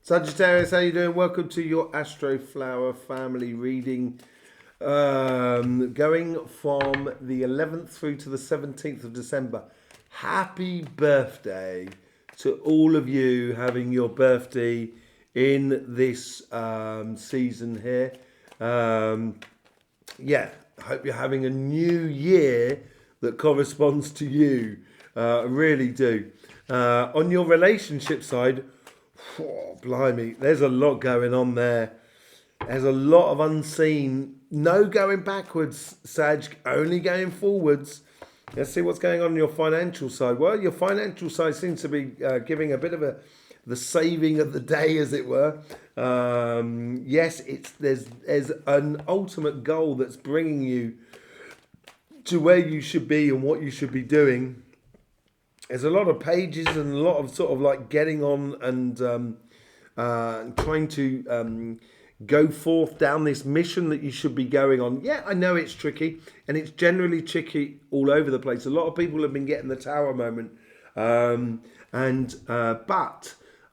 Sagittarius, how you doing? Welcome to your Astroflower family reading. Going from the 11th through to the 17th of December. Happy birthday to all of you having your birthday in this season here. Yeah, I hope you're having a new year that corresponds to you. I really do. On your relationship side, oh, blimey, there's a lot going on there. There's a lot of unseen. No going backwards, Sag, only going forwards. Let's see what's going on your financial side. Well, your financial side seems to be giving a bit of the saving of the day, as it were. Yes, there's an ultimate goal that's bringing you to where you should be and what you should be doing. There's a lot of pages and a lot of sort of like getting on and trying to go forth down this mission that you should be going on. Yeah, I know it's tricky, and it's generally tricky all over the place. A lot of people have been getting the tower moment, but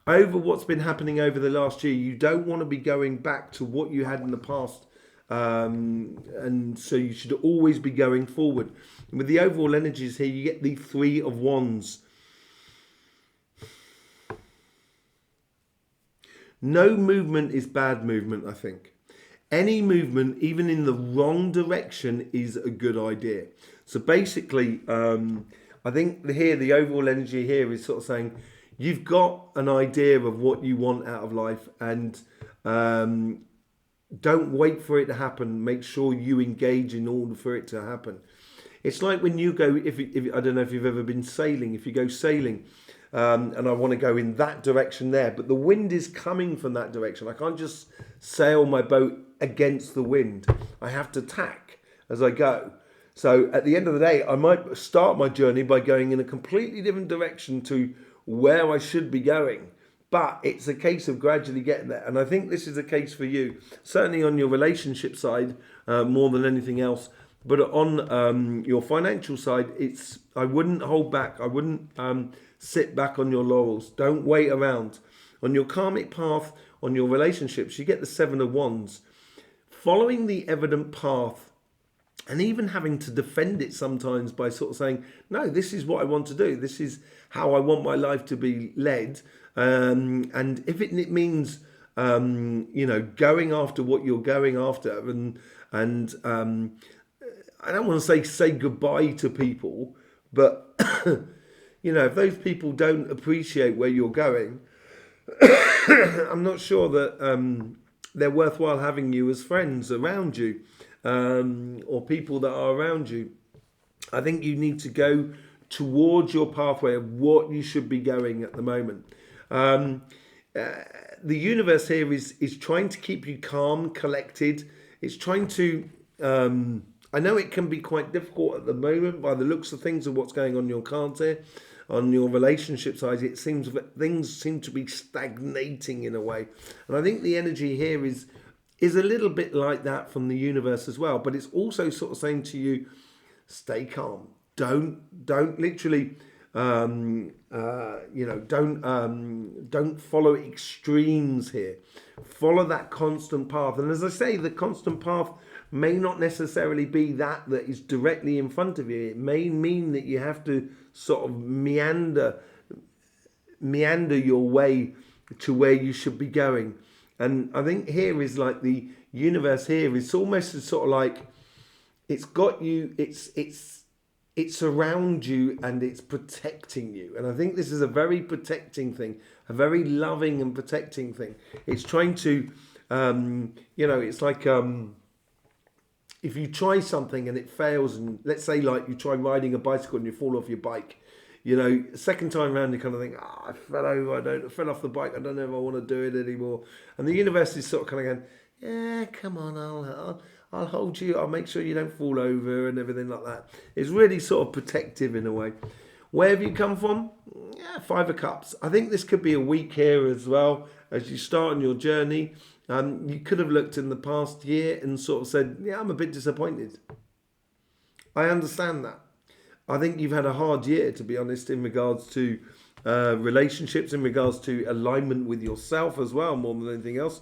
over what's been happening over the last year, you don't want to be going back to what you had in the past. And so you should always be going forward. And with the overall energies here, you get the Three of Wands. No movement is bad movement, I think. Any movement, even in the wrong direction, is a good idea. So basically, I think here, the overall energy here is sort of saying, you've got an idea of what you want out of life, and don't wait for it to happen. Make sure you engage in order for it to happen. It's like when you go, if I don't know if you've ever been sailing, if you go sailing, and I want to go in that direction there, but the wind is coming from that direction. I can't just sail my boat against the wind. I have to tack as I go. So at the end of the day, I might start my journey by going in a completely different direction to where I should be going. But it's a case of gradually getting there. And I think this is a case for you, certainly on your relationship side, more than anything else. But on your financial side, I wouldn't hold back. I wouldn't sit back on your laurels. Don't wait around. On your karmic path, on your relationships, you get the Seven of Wands. Following the evident path, and even having to defend it sometimes by sort of saying, no, this is what I want to do. This is how I want my life to be led. And if it means, going after what you're going after, and I don't want to say goodbye to people, but if those people don't appreciate where you're going, I'm not sure that they're worthwhile having you as friends around you, or people that are around you. I think you need to go towards your pathway of what you should be going at the moment. The universe here is trying to keep you calm, collected. It's trying to, I know it can be quite difficult at the moment by the looks of things and what's going on in your cards here. On your relationship side, it seems that things seem to be stagnating in a way. And I think the energy here is a little bit like that from the universe as well. But it's also sort of saying to you, stay calm. Don't literally, don't follow extremes here. Follow that constant path. And as I say, the constant path may not necessarily be that is directly in front of you. It may mean that you have to sort of meander your way to where you should be going. And I think here is like the universe here is almost sort of like it's got you, it's around you and it's protecting you. And I think this is a very protecting thing, a very loving and protecting thing. It's trying to, it's like if you try something and it fails, and let's say like you try riding a bicycle and you fall off your bike, second time around you kind of think, I fell over, I fell off the bike, I don't know if I want to do it anymore. And the universe is sort of kind of going, yeah, come on, I'll hold you, I'll make sure you don't fall over and everything like that. It's really sort of protective in a way. Where have you come from? Yeah, Five of Cups. I think this could be a week here as well as you start on your journey. You could have looked in the past year and sort of said, yeah, I'm a bit disappointed. I understand that. I think you've had a hard year, to be honest, in regards to relationships in regards to alignment with yourself as well, more than anything else.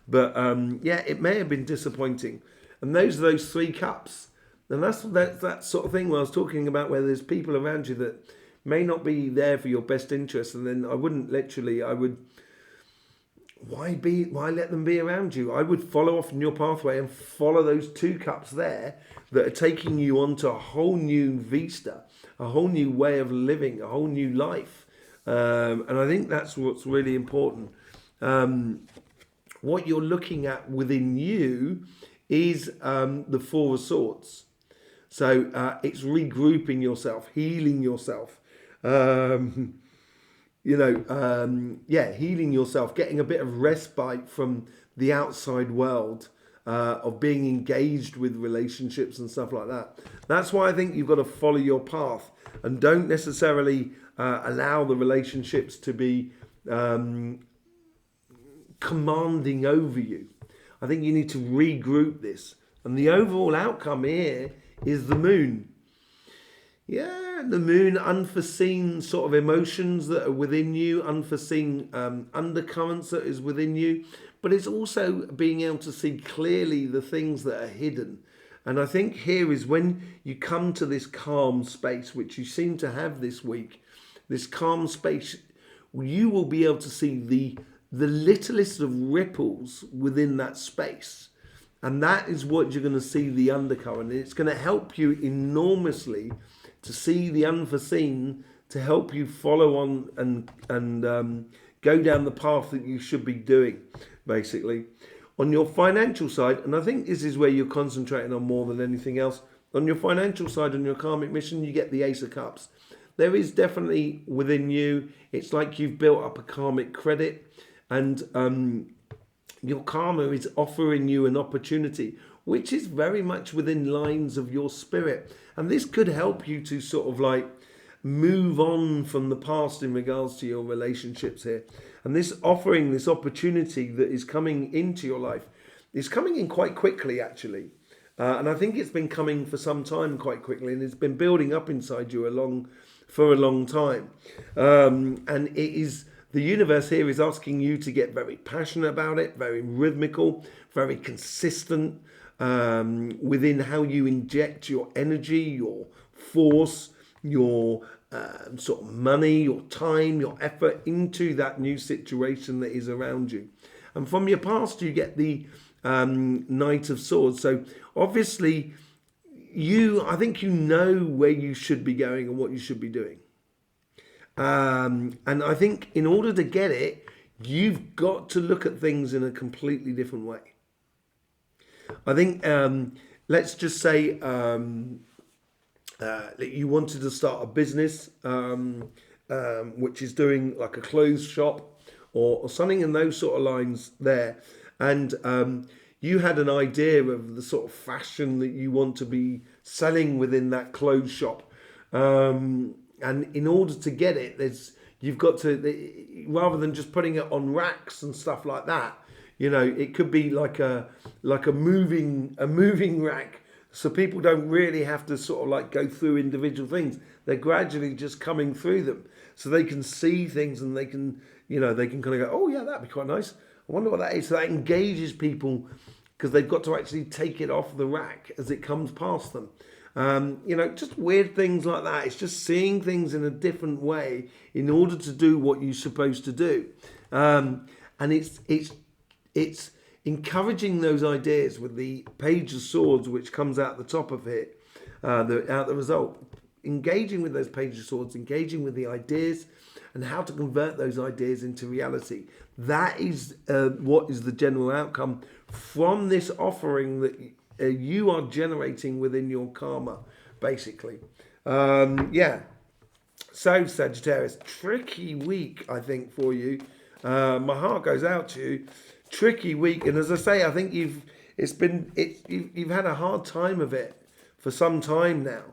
But yeah, it may have been disappointing. And those are those 3 cups. And that's that sort of thing where I was talking about, where there's people around you that may not be there for your best interest. And then I would, why let them be around you? I would follow off in your pathway and follow those 2 cups there that are taking you onto a whole new vista, a whole new way of living, a whole new life. And I think that's what's really important. What you're looking at within you is the 4 of Swords. So it's regrouping yourself, healing yourself. Healing yourself, getting a bit of respite from the outside world, of being engaged with relationships and stuff like that. That's why I think you've got to follow your path and don't necessarily allow the relationships to be commanding over you. I think you need to regroup this. And the overall outcome here is the moon. Yeah, the moon, unforeseen sort of emotions that are within you, unforeseen undercurrents that is within you, but it's also being able to see clearly the things that are hidden. And I think here is when you come to this calm space, which you seem to have this week, this calm space, you will be able to see the littlest of ripples within that space. And that is what you're going to see, the undercurrent. It's going to help you enormously to see the unforeseen, to help you follow on and go down the path that you should be doing, basically. On your financial side, and I think this is where you're concentrating on more than anything else, on your financial side, on your karmic mission, you get the Ace of Cups. There is definitely within you, it's like you've built up a karmic credit, and your karma is offering you an opportunity, which is very much within lines of your spirit. And this could help you to sort of like move on from the past in regards to your relationships here. And this offering, this opportunity that is coming into your life is coming in quite quickly, actually. And I think it's been coming for some time quite quickly, and it's been building up inside you for a long time. And it is, the universe here is asking you to get very passionate about it, very rhythmical, very consistent within how you inject your energy, your force, your sort of money, your time, your effort into that new situation that is around you. And from your past, you get the Knight of Swords. So obviously, I think you know where you should be going and what you should be doing. And I think in order to get it, you've got to look at things in a completely different way. I think, let's just say that you wanted to start a business, which is doing like a clothes shop or something in those sort of lines there. And you had an idea of the sort of fashion that you want to be selling within that clothes shop. And in order to get it, you've got to, rather than just putting it on racks and stuff like that, it could be like a moving rack, so people don't really have to sort of like go through individual things. They're gradually just coming through them, so they can see things and they can kind of go, oh yeah, that'd be quite nice. I wonder what that is. So that engages people because they've got to actually take it off the rack as it comes past them. Just weird things like that. It's just seeing things in a different way in order to do what you're supposed to do. And it's encouraging those ideas with the Page of Swords, which comes out the top of it, out the result. Engaging with those Page of Swords, engaging with the ideas and how to convert those ideas into reality. That is what is the general outcome from this offering that you are generating within your karma, basically. So Sagittarius, tricky week, I think, for you. My heart goes out to you. Tricky week, and as I say, I think you've had a hard time of it for some time now,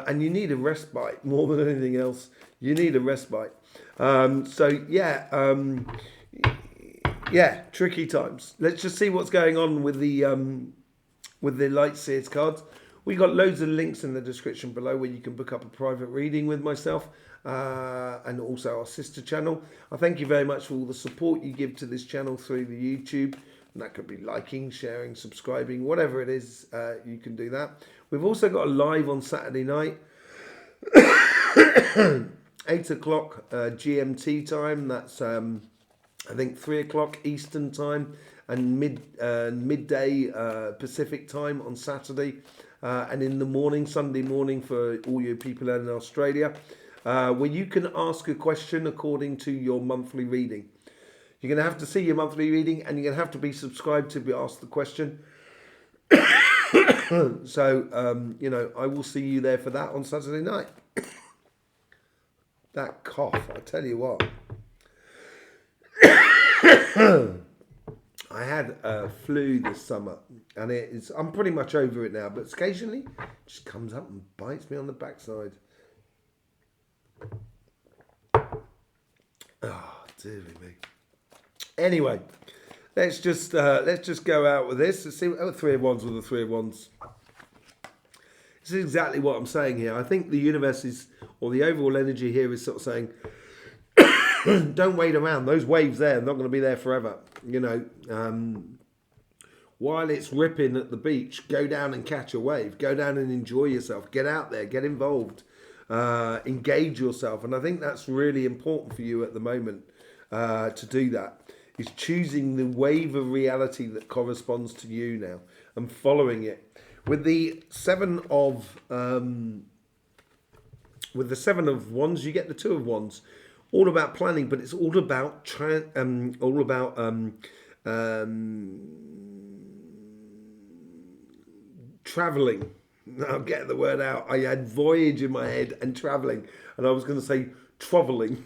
and you need a respite more than anything else. You need a respite. Tricky times. Let's just see what's going on with the Light Seers cards. We got loads of links in the description below where you can book up a private reading with myself and also our sister channel. I thank you very much for all the support you give to this channel through the YouTube. And that could be liking, sharing, subscribing, whatever it is, you can do that. We've also got a live on Saturday night, 8 o'clock GMT time. That's I think 3 o'clock Eastern time and midday Pacific time on Saturday, and in the morning, Sunday morning, for all you people in Australia, where you can ask a question according to your monthly reading. You're going to have to see your monthly reading, and you're going to have to be subscribed to be asked the question. So, you know, I will see you there for that on Saturday night. That cough, I tell you what. I had a flu this summer, and I'm pretty much over it now, but occasionally it just comes up and bites me on the backside. Oh, dear me. Anyway, let's just go out with this. Let's see what Three of Wands with the Three of Wands. This is exactly what I'm saying here. I think the universe is, or the overall energy here is sort of saying, don't wait around. Those waves there are not going to be there forever. You know, while it's ripping at the beach, go down and catch a wave. Go down and enjoy yourself. Get out there. Get involved. Engage yourself. And I think that's really important for you at the moment to do that. Is choosing the wave of reality that corresponds to you now and following it. With the Seven of Wands, you get the Two of Wands. All about planning, but it's all about traveling. I'll get the word out. I had voyage in my head and traveling, and I was going to say traveling.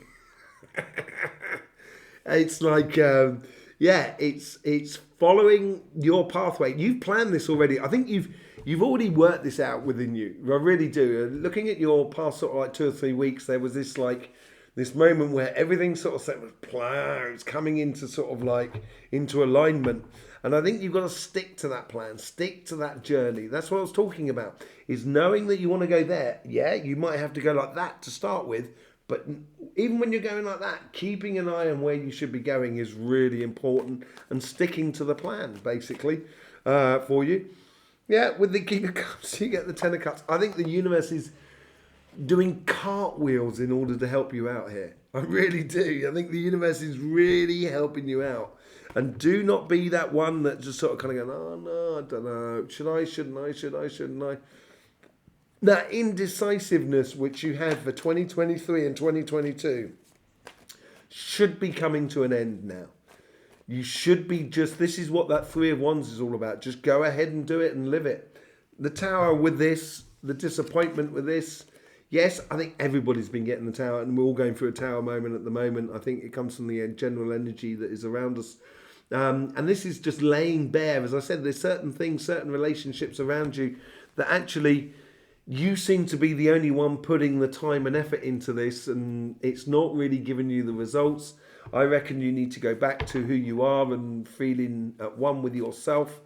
It's like, yeah, it's following your pathway. You've planned this already. I think you've already worked this out within you. I really do. Looking at your past sort of like 2 or 3 weeks, there was this moment where everything sort of set with plans coming into sort of like into alignment. And I think you've got to stick to that plan, stick to that journey. That's what I was talking about, is knowing that you want to go there. Yeah, you might have to go like that to start with, but even when you're going like that, keeping an eye on where you should be going is really important, and sticking to the plan, basically, for you. Yeah, with the King of Cups, you get the Ten of Cups. I think the universe is doing cartwheels in order to help you out here. I really do. I think the universe is really helping you out. And do not be that one that just sort of kind of going, oh no, I don't know. Should I, shouldn't I, shouldn't I? That indecisiveness which you had for 2023 and 2022 should be coming to an end now. You should be this is what that Three of Wands is all about. Just go ahead and do it and live it. The Tower with this, the disappointment with this. Yes, I think everybody's been getting the Tower, and we're all going through a Tower moment at the moment. I think it comes from the general energy that is around us. And this is just laying bare, as I said, there's certain things, certain relationships around you that actually you seem to be the only one putting the time and effort into this, and it's not really giving you the results. I reckon you need to go back to who you are and feeling at one with yourself,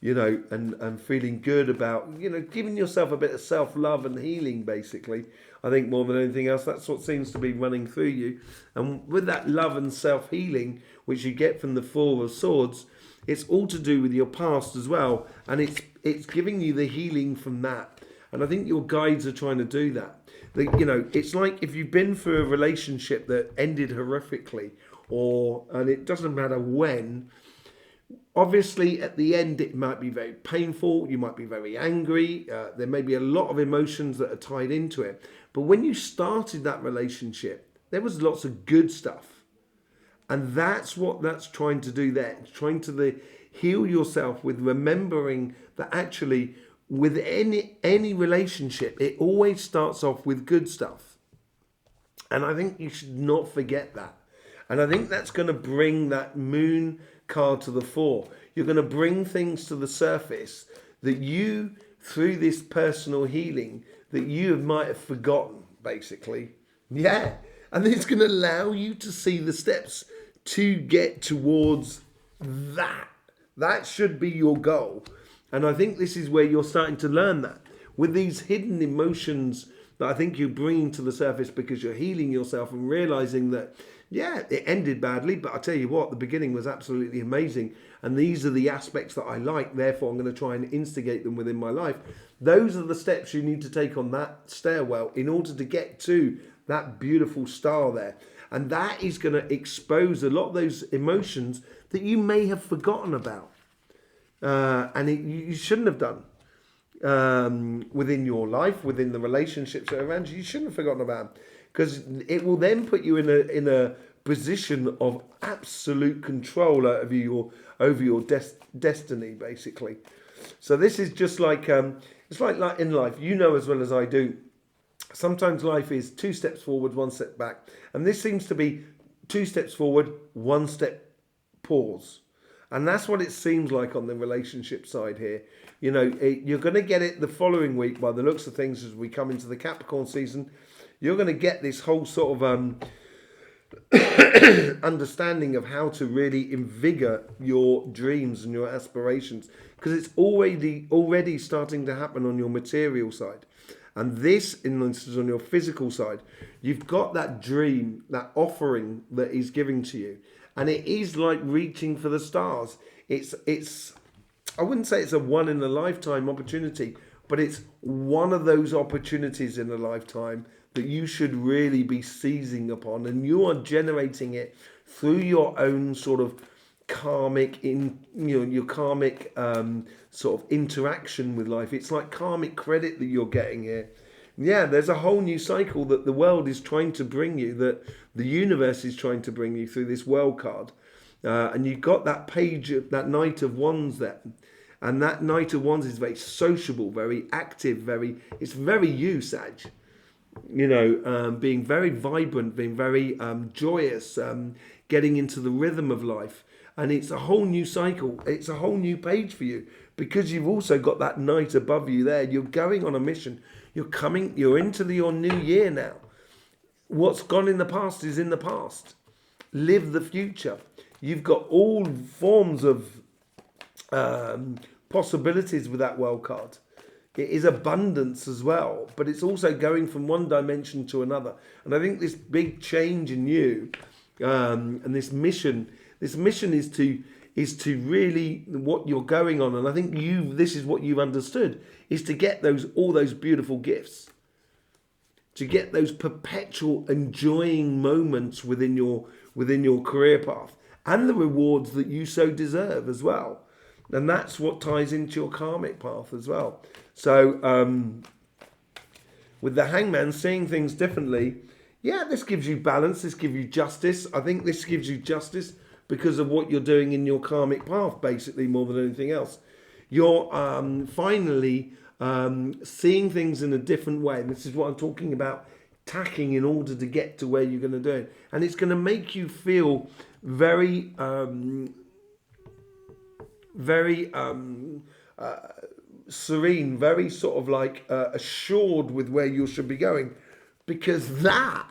you know, and feeling good about, you know, giving yourself a bit of self-love and healing, basically. I think more than anything else, that's what seems to be running through you. And with that love and self-healing, which you get from the Four of Swords, it's all to do with your past as well. And it's giving you the healing from that. And I think your guides are trying to do that. You know, it's like if you've been through a relationship that ended horrifically, and it doesn't matter when. Obviously, at the end, it might be very painful. You might be very angry. There may be a lot of emotions that are tied into it. But when you started that relationship, there was lots of good stuff. And that's what that's trying to do there. It's trying to heal yourself with remembering that actually with any relationship, it always starts off with good stuff. And I think you should not forget that. And I think that's going to bring that moon card to the fore. You're going to bring things to the surface that you, through this personal healing, that you might have forgotten, basically. Yeah. And it's going to allow you to see the steps to get towards that. That should be your goal. And I think this is where you're starting to learn that. With these hidden emotions that I think you're bringing to the surface because you're healing yourself and realizing that, yeah, it ended badly, but I tell you what, the beginning was absolutely amazing. And these are the aspects that I like, therefore I'm going to try and instigate them within my life. Those are the steps you need to take on that stairwell in order to get to that beautiful star there. And that is going to expose a lot of those emotions that you may have forgotten about. You shouldn't have done within your life, within the relationships that are around you. You shouldn't have forgotten about them, because it will then put you in a position of absolute control over your destiny, basically. So this is just like it's like in life, you know as well as I do. Sometimes life is 2 steps forward, 1 step back, and this seems to be 2 steps forward, 1 step pause. And that's what it seems like on the relationship side here. You know, you're going to get it the following week by the looks of things as we come into the Capricorn season. You're going to get this whole sort of understanding of how to really invigor your dreams and your aspirations, because it's already starting to happen on your material side. And this, in instance, on your physical side, you've got that dream, that offering that he's giving to you. And it is like reaching for the stars. It's I wouldn't say it's a one in a lifetime opportunity, but it's one of those opportunities in a lifetime that you should really be seizing upon. And you are generating it through your own sort of karmic, your karmic sort of interaction with life. It's like karmic credit that you're getting here. Yeah, there's a whole new cycle that the world is trying to bring you, that the universe is trying to bring you through this world card. And you've got that page, that Knight of Wands there. And that Knight of Wands is very sociable, very active, it's very you, Sag. You know, being very vibrant, being very joyous, getting into the rhythm of life. And it's a whole new cycle. It's a whole new page for you, because you've also got that Knight above you there. You're going on a mission. You're into your new year now. What's gone in the past is in the past. Live the future. You've got all forms of possibilities with that world card. It is abundance as well, but it's also going from one dimension to another. And I think this big change in you and this mission is to really what you're going on. And I think this is what you've understood, is to get all those beautiful gifts, to get those perpetual enjoying moments within your career path, and the rewards that you so deserve as well. And that's what ties into your karmic path as well. So with the Hangman, seeing things differently, yeah, this gives you balance, this gives you justice. I think this gives you justice because of what you're doing in your karmic path, basically, more than anything else. You're finally seeing things in a different way. And this is what I'm talking about, tacking in order to get to where you're going to do it. And it's going to make you feel very serene, very sort of like assured with where you should be going, because that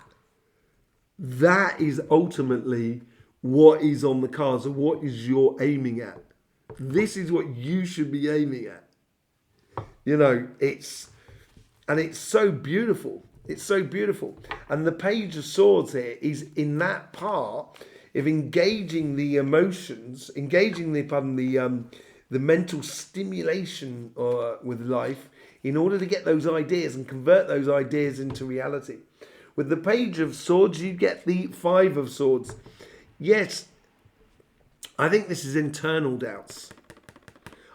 is ultimately what is on the cards, and what is you're aiming at. This is what you should be aiming at. You know, it's so beautiful. It's so beautiful. And the Page of Swords here is in that part of engaging the emotions, engaging the mental stimulation with life, in order to get those ideas and convert those ideas into reality. With the Page of Swords, you get the 5 of Swords. Yes, I think this is internal doubts.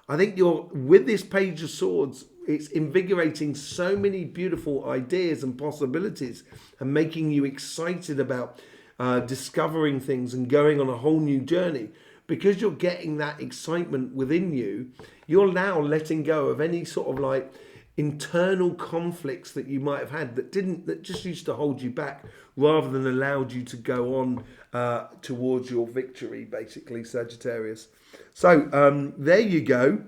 I think with this Page of Swords, it's invigorating so many beautiful ideas and possibilities, and making you excited about discovering things and going on a whole new journey. Because you're getting that excitement within you, you're now letting go of any sort of like internal conflicts that you might have had that just used to hold you back, rather than allowed you to go on towards your victory, basically, Sagittarius. So there you go.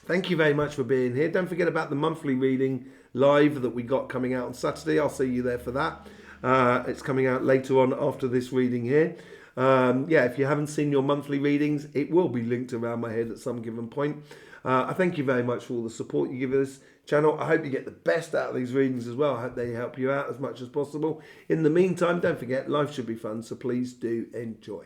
Thank you very much for being here. Don't forget about the monthly reading live that we got coming out on Saturday. I'll see you there for that. It's coming out later on after this reading here. If you haven't seen your monthly readings, it will be linked around my head at some given point. I thank you very much for all the support you give this channel. I hope you get the best out of these readings as well. I hope they help you out as much as possible. In the meantime, don't forget, life should be fun, so please do enjoy.